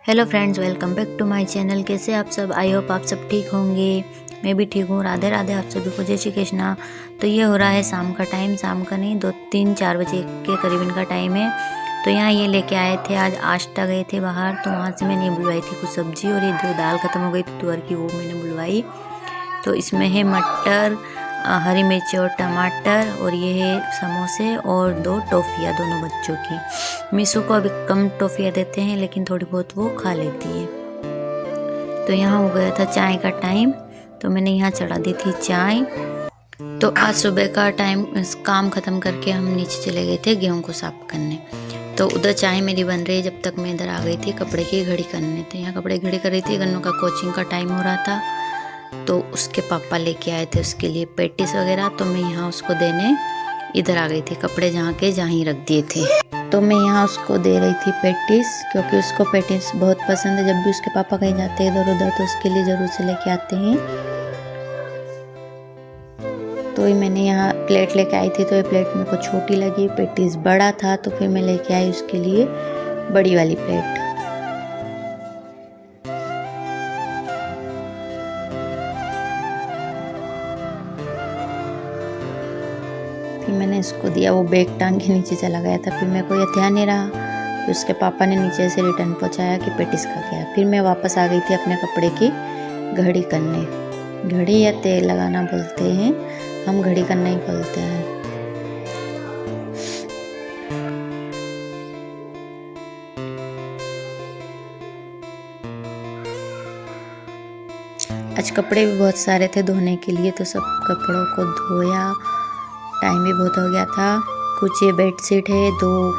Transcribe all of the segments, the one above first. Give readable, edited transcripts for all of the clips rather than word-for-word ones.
Hello friends, welcome back to my channel. कैसे आप सब? आई होप आप सब ठीक होंगे। मैं भी ठीक हूँ। राधे राधे आप सभी को, जय श्री कृष्णा। तो ये हो रहा है शाम का टाइम, शाम का नहीं 2-3-4 बजे के करीबन का टाइम है। तो यहाँ ये लेके आए थे, आज आष्टा गए थे बाहर, तो वहाँ से मैंने बुलवाई थी कुछ सब्जी, और ये जो दाल ख़त्म हो गई थी तुअर की, वो मैंने बुलवाई। तो इसमें है मटर, हरी मिर्ची और टमाटर, और ये है समोसे और 2 टॉफ़ियाँ दोनों बच्चों की। मीशू को अभी कम टॉफ़ियाँ देते हैं, लेकिन थोड़ी बहुत वो खा लेती है। तो यहाँ हो गया था चाय का टाइम, तो मैंने यहाँ चढ़ा दी थी चाय। तो आज सुबह का टाइम काम ख़त्म करके हम नीचे चले गए थे गेहूँ को साफ करने। तो उधर चाय मेरी बन रही है, जब तक मैं इधर आ गई थी कपड़े की घड़ी करने। तो यहाँ कपड़े घड़ी कर रही थी, गन्नों का कोचिंग का टाइम हो रहा था, तो उसके पापा लेके आए थे उसके लिए पेटिस वगैरह। तो मैं यहाँ उसको देने इधर आ गई थी, कपड़े जहाँ के जहाँ ही रख दिए थे। तो मैं यहाँ उसको दे रही थी पेटिस, क्योंकि उसको पेटिस बहुत पसंद है। जब भी उसके पापा कहीं जाते हैं इधर उधर, तो उसके लिए ज़रूर से लेके आते हैं। तो ये मैंने यहाँ प्लेट लेके आई थी, तो ये प्लेट मेरे को छोटी लगी, पेटिस बड़ा था, तो फिर मैं लेके आई उसके लिए बड़ी वाली प्लेट। फिर मैंने इसको दिया, वो बैग टांग के नीचे चला गया था। फिर मेरे को ये ध्यान नहीं रहा, फिर उसके पापा ने नीचे से रिटर्न पहुंचाया कि पेटिस खा गया। फिर मैं वापस आ गई थी अपने कपड़े की घड़ी करने। घड़ी या तेल लगाना बोलते हैं, हम घड़ी करना ही बोलते हैं। आज कपड़े भी बहुत सारे थे धोने के लिए, तो सब कपड़ों को धोया। टाइम भी बहुत हो गया था। कुछ ये बेडशीट है, 2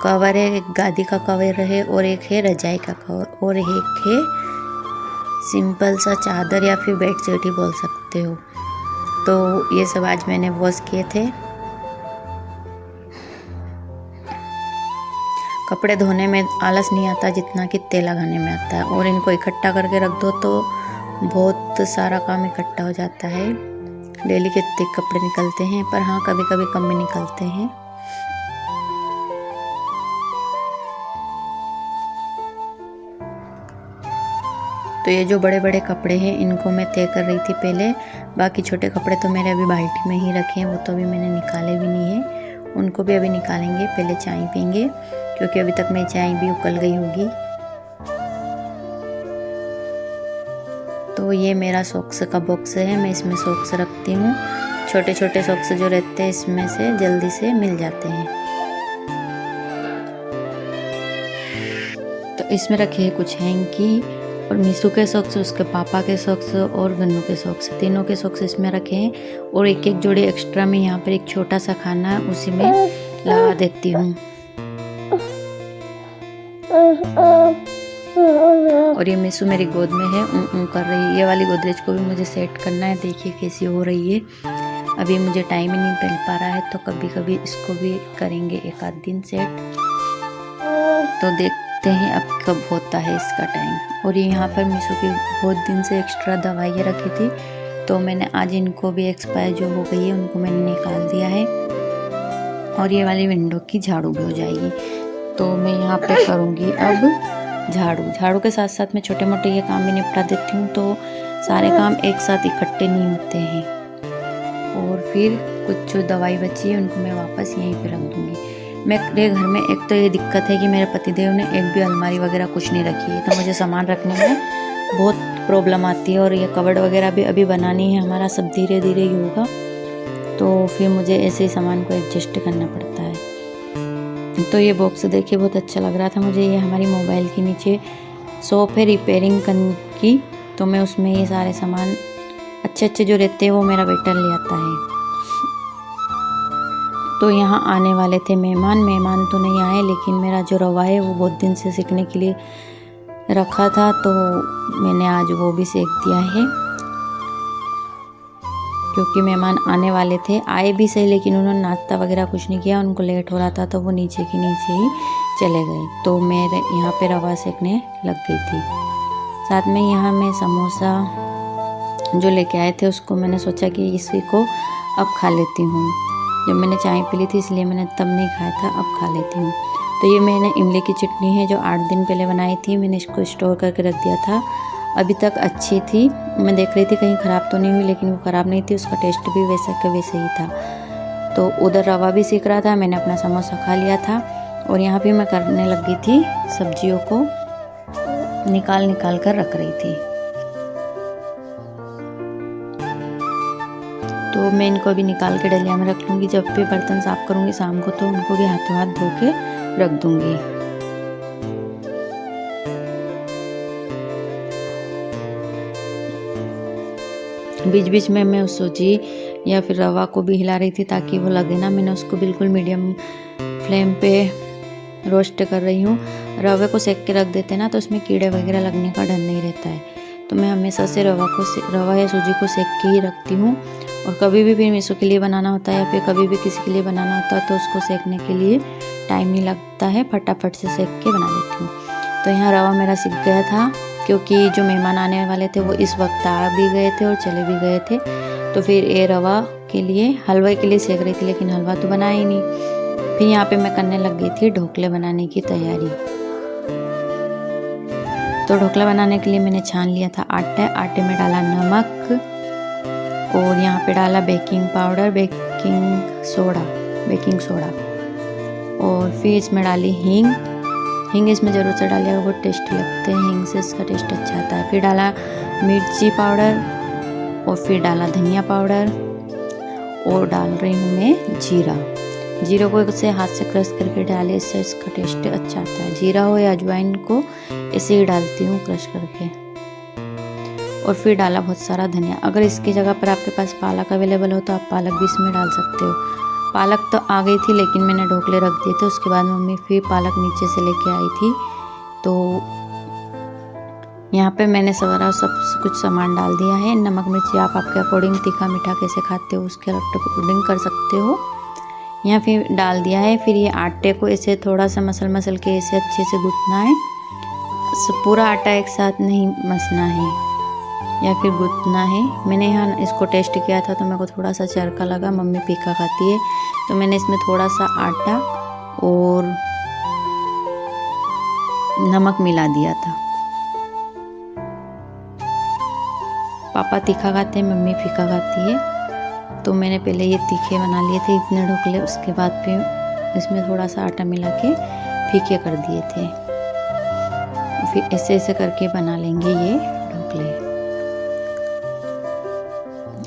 कवर है, एक गादी का कवर है और एक है रजाई का कवर, और एक है सिंपल सा चादर या फिर बेडशीट ही बोल सकते हो। तो ये सब आज मैंने वॉश किए थे। कपड़े धोने में आलस नहीं आता जितना कि तेल लगाने में आता है, और इनको इकट्ठा करके रख दो तो बहुत सारा काम इकट्ठा हो जाता है। डेली के इतने कपड़े निकलते हैं, पर हाँ कभी कभी कम भी निकलते हैं। तो ये जो बड़े बड़े कपड़े हैं इनको मैं तय कर रही थी पहले। बाकी छोटे कपड़े तो मेरे अभी बाल्टी में ही रखे हैं, वो तो अभी मैंने निकाले भी नहीं है। उनको भी अभी निकालेंगे, पहले चाय पीएंगे, क्योंकि अभी तक मेरी चाय भी उकल गई होगी। तो ये मेरा सॉक्स का बॉक्स है, मैं इसमें सॉक्स रखती हूँ। छोटे छोटे सॉक्स जो रहते हैं इसमें से जल्दी से मिल जाते हैं। तो इसमें रखे हैं कुछ हैंकी, और मीशू के सॉक्स, उसके पापा के सॉक्स और गन्नू के सॉक्स, तीनों के सॉक्स इसमें रखे हैं। और एक एक जोड़ी एक्स्ट्रा में यहाँ पर एक छोटा सा खाना है, उसी में लगा देती हूँ। और ये मीशू मेरी गोद में है, कर रही है। ये वाली गोदरेज को भी मुझे सेट करना है, देखिए कैसी हो रही है। अभी मुझे टाइम ही नहीं मिल पा रहा है, तो कभी कभी इसको भी करेंगे एक आध दिन सेट। तो देखते हैं अब कब होता है इसका टाइम। और ये यहाँ पर मीशू की बहुत दिन से एक्स्ट्रा दवाइयाँ रखी थी, तो मैंने आज इनको भी एक्सपायर जो हो गई है उनको मैंने निकाल दिया है। और ये वाली विंडो की झाड़ू भी हो जाएगी। तो मैं यहाँ पे करूँगी अब झाड़ू के साथ साथ मैं छोटे मोटे ये काम भी निपटा देती हूँ, तो सारे काम एक साथ इकट्ठे नहीं होते हैं। और फिर कुछ जो दवाई बची है उनको मैं वापस यहीं पे रख दूँगी। मेरे घर में एक तो ये दिक्कत है कि मेरे पतिदेव ने एक भी अलमारी वगैरह कुछ नहीं रखी है, तो मुझे सामान रखने में बहुत प्रॉब्लम आती है। और ये कबर्ड वगैरह भी अभी बनानी है, हमारा सब धीरे धीरे ही होगा, तो फिर मुझे ऐसे ही सामान को एडजस्ट करना पड़ता है। तो ये बॉक्स देखिए बहुत अच्छा लग रहा था मुझे। ये हमारी मोबाइल के नीचे शॉप है रिपेयरिंग की, तो मैं उसमें ये सारे सामान अच्छे अच्छे जो रहते हैं वो मेरा बेटा ले आता है। तो यहाँ आने वाले थे मेहमान तो नहीं आए, लेकिन मेरा जो रवा है वो बहुत दिन से सेकने के लिए रखा था, तो मैंने आज वो भी सेक दिया है। क्योंकि मेहमान आने वाले थे, आए भी सही, लेकिन उन्होंने नाश्ता वगैरह कुछ नहीं किया, उनको लेट हो रहा था, तो वो नीचे के नीचे ही चले गए। तो मैं यहाँ पे रवा सेकने लग गई थी। साथ में यहाँ मैं समोसा जो लेके आए थे उसको मैंने सोचा कि इसी को अब खा लेती हूँ। जब मैंने चाय पी ली थी इसलिए मैंने तब नहीं खाया था, अब खा लेती हूँ। तो ये मैंने इमली की चटनी है जो 8 दिन पहले बनाई थी, मैंने इसको स्टोर करके रख दिया था। अभी तक अच्छी थी, मैं देख रही थी कहीं ख़राब तो नहीं हुई, लेकिन वो ख़राब नहीं थी, उसका टेस्ट भी वैसा का वैसे ही था। तो उधर रवा भी सीख रहा था, मैंने अपना समोसा खा लिया था और यहाँ भी मैं करने लगी थी, सब्जियों को निकाल निकाल कर रख रही थी। तो मैं इनको अभी निकाल के डलिया में रख लूँगी, जब भी बर्तन साफ़ करूँगी शाम को तो उनको भी हाथों हाथ धो के रख दूँगी। बीच बीच में मैं उस सूजी या फिर रवा को भी हिला रही थी ताकि वो लगे ना। मैंने उसको बिल्कुल मीडियम फ्लेम पे रोस्ट कर रही हूँ। रवे को सेक के रख देते ना तो उसमें कीड़े वगैरह लगने का डर नहीं रहता है, तो मैं हमेशा से रवा या सूजी को सेक के ही रखती हूँ। और कभी भी फिर मीशो के लिए बनाना होता है या फिर कभी भी किसी के लिए बनाना होता है तो उसको सेकने के लिए टाइम नहीं लगता है, फटाफट से सेक के बना लेती हूँ। तो यहाँ रवा मेरा सीख गया था, क्योंकि जो मेहमान आने वाले थे वो इस वक्त आ भी गए थे और चले भी गए थे। तो फिर ये रवा के लिए हलवे के लिए सेक रही थी, लेकिन हलवा तो बनाया ही नहीं। फिर यहाँ पे मैं करने लग गई थी ढोकले बनाने की तैयारी। तो ढोकला बनाने के लिए मैंने छान लिया था आटा। आटे में डाला नमक और यहाँ पे डाला बेकिंग पाउडर, बेकिंग सोडा और फिर इसमें डाली हींग इसमें ज़रूर से डालिएगा, बहुत टेस्टी लगते हैं, हींग से इसका टेस्ट अच्छा आता है। फिर डाला मिर्ची पाउडर और फिर डाला धनिया पाउडर और डाल रही हूँ मैं जीरा को इसे हाथ से क्रश करके डाले, इससे इसका टेस्ट अच्छा आता है। जीरा हो या अजवाइन को इसे ही डालती हूँ क्रश करके। और फिर डाला बहुत सारा धनिया। अगर इसकी जगह पर आपके पास पालक अवेलेबल हो तो आप पालक भी इसमें डाल सकते हो। पालक तो आ गई थी लेकिन मैंने ढोकले रख दिए थे, उसके बाद मम्मी फिर पालक नीचे से लेके आई थी। तो यहाँ पे मैंने सारा सब कुछ सामान डाल दिया है। नमक मिर्ची आप आपके अकॉर्डिंग तीखा मीठा कैसे खाते हो उसके अकॉर्डिंग कर सकते हो। यहाँ फिर डाल दिया है। फिर ये आटे को ऐसे थोड़ा सा मसल के ऐसे अच्छे से गूंथना है। पूरा आटा एक साथ नहीं मसना है या फिर गूंथना है। मैंने यहाँ इसको टेस्ट किया था तो मेरे को थोड़ा सा चरका लगा, मम्मी फीका खाती है, तो मैंने इसमें थोड़ा सा आटा और नमक मिला दिया था। पापा तीखा खाते हैं, मम्मी फीका खाती है, तो मैंने पहले ये तीखे बना लिए थे इतने ढोकले, उसके बाद फिर इसमें थोड़ा सा आटा मिला के फीके कर दिए थे। फिर ऐसे ऐसे करके बना लेंगे ये ढोकले।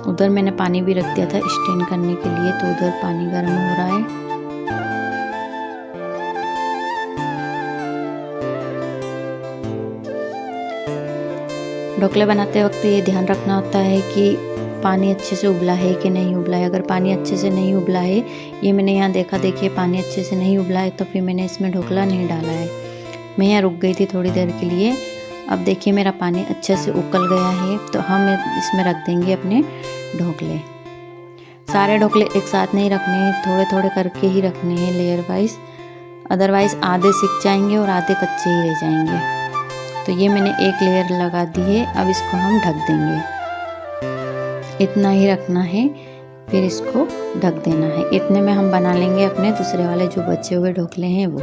उधर मैंने पानी भी रख दिया था स्टीम करने के लिए, तो उधर पानी गर्म हो रहा है। ढोकले बनाते वक्त ये ध्यान रखना होता है कि पानी अच्छे से उबला है कि नहीं उबला है। अगर पानी अच्छे से नहीं उबला है, ये मैंने यहाँ देखा, देखिए पानी अच्छे से नहीं उबला है, तो फिर मैंने इसमें ढोकला नहीं डाला है। मैं यहाँ रुक गई थी थोड़ी देर के लिए। अब देखिए मेरा पानी अच्छे से उकल गया है, तो हम इसमें रख देंगे अपने ढोकले। सारे ढोकले एक साथ नहीं रखने हैं, थोड़े थोड़े करके ही रखने हैं लेयर वाइज, अदरवाइज आधे सिक जाएंगे और आधे कच्चे ही रह जाएंगे। तो ये मैंने एक लेयर लगा दी है, अब इसको हम ढक देंगे। इतना ही रखना है, फिर इसको ढक देना है। इतने में हम बना लेंगे अपने दूसरे वाले जो बचे हुए ढोकले हैं वो।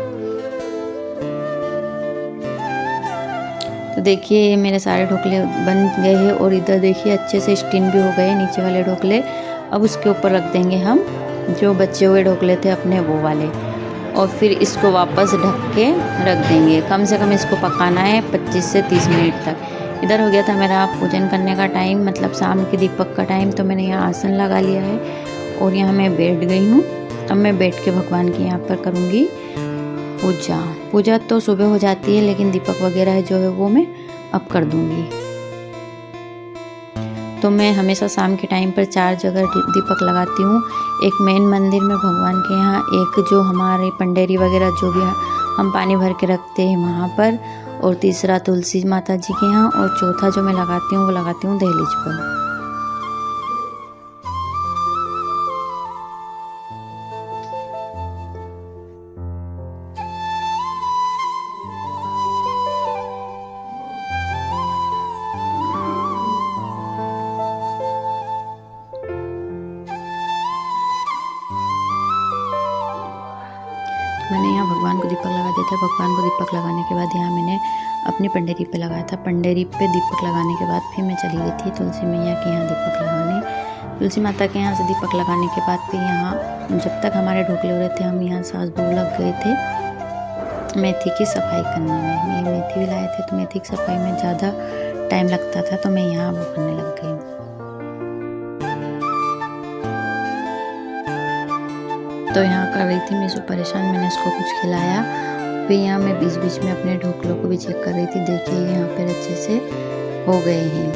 तो देखिए ये मेरे सारे ढोकले बन गए हैं और इधर देखिए अच्छे से स्टीम भी हो गए नीचे वाले ढोकले। अब उसके ऊपर रख देंगे हम जो बचे हुए ढोकले थे अपने वो वाले, और फिर इसको वापस ढक के रख देंगे। कम से कम इसको पकाना है 25 से 30 मिनट तक। इधर हो गया था मेरा पूजन करने का टाइम, मतलब शाम के दीपक का टाइम। तो मैंने यहाँ आसन लगा लिया है और यहाँ मैं बैठ गई हूँ। अब मैं बैठ के भगवान के यहाँ पर करूँगी पूजा तो सुबह हो जाती है, लेकिन दीपक वगैरह जो है वो मैं अब कर दूँगी। तो मैं हमेशा शाम के टाइम पर 4 जगह दीपक लगाती हूँ। एक मेन मंदिर में भगवान के यहाँ, एक जो हमारे पंडेरी वगैरह जो भी हम पानी भर के रखते हैं वहाँ पर, और तीसरा तुलसी माता जी के यहाँ, और चौथा जो मैं लगाती हूँ वो लगाती हूँ दहलीज पर। मैंने यहाँ भगवान को दीपक लगा दिया था। भगवान को दीपक लगाने के बाद यहाँ मैंने अपनी पंडेरी पे लगाया था। पंडेरी पे दीपक लगाने के बाद फिर मैं चली गई थी तुलसी मैया के यहाँ दीपक लगाने। तुलसी माता के यहाँ से दीपक लगाने के बाद फिर यहाँ जब तक हमारे ढोकले हो रहे थे हम यहाँ सास बहू लग गए थे मेथी की सफाई करने में। ये मेथी भी लाए थे तो मेथी की सफाई में ज़्यादा टाइम लगता था तो मैं यहाँ वो करने लग गई। तो यहाँ कर रही थी मीशू परेशान, मैंने इसको कुछ खिलाया। फिर यहाँ मैं बीच बीच में अपने ढोकलों को भी चेक कर रही थी। देखिए यहाँ पर अच्छे से हो गए हैं।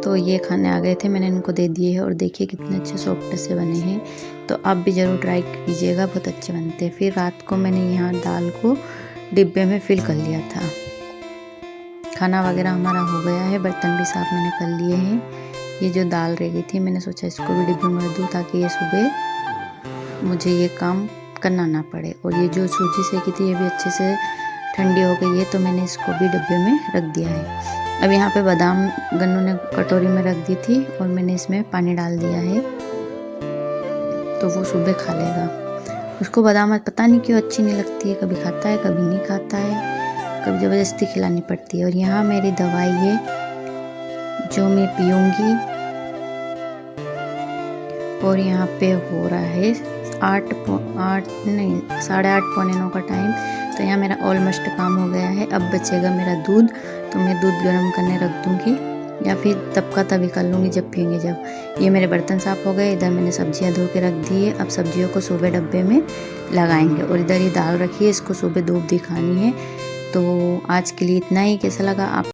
तो ये खाने आ गए थे, मैंने इनको दे दिए हैं और देखिए कितने अच्छे सॉफ्ट से बने हैं। तो आप भी ज़रूर ट्राई कीजिएगा, बहुत अच्छे बनते हैं। फिर रात को मैंने यहाँ दाल को डिब्बे में फिल कर लिया था। खाना वगैरह हमारा हो गया है, बर्तन भी साफ मैंने कर लिए हैं। ये जो दाल रह गई थी मैंने सोचा इसको भी डिब्बे में रख दूँ ताकि ये सुबह मुझे ये काम करना ना पड़े। और ये जो सूजी सेकी थी ये भी अच्छे से ठंडी हो गई है तो मैंने इसको भी डिब्बे में रख दिया है। अब यहाँ पे बादाम गन्नू ने कटोरी में रख दी थी और मैंने इसमें पानी डाल दिया है तो वो सुबह खा लेगा। उसको बादाम पता नहीं क्यों अच्छी नहीं लगती है, कभी खाता है कभी नहीं खाता है, कभी ज़बरदस्ती खिलानी पड़ती है। और यहाँ मेरी दवाई है जो मैं पीऊँगी और यहाँ पे हो रहा है 8:30 पौने 9 का टाइम। तो यहाँ मेरा ऑलमोस्ट काम हो गया है। अब बचेगा मेरा दूध, तो मैं दूध गर्म करने रख दूँगी या फिर तब का तभी कर लूँगी जब पियेंगे जब। ये मेरे बर्तन साफ़ हो गए। इधर मैंने सब्जियाँ धो के रख दी है। अब सब्जियों को सुबह डब्बे में लगाएंगे। और इधर ये दाल रखी है, इसको सुबह धूप दिखानी है। तो आज के लिए इतना ही। कैसा लगा आप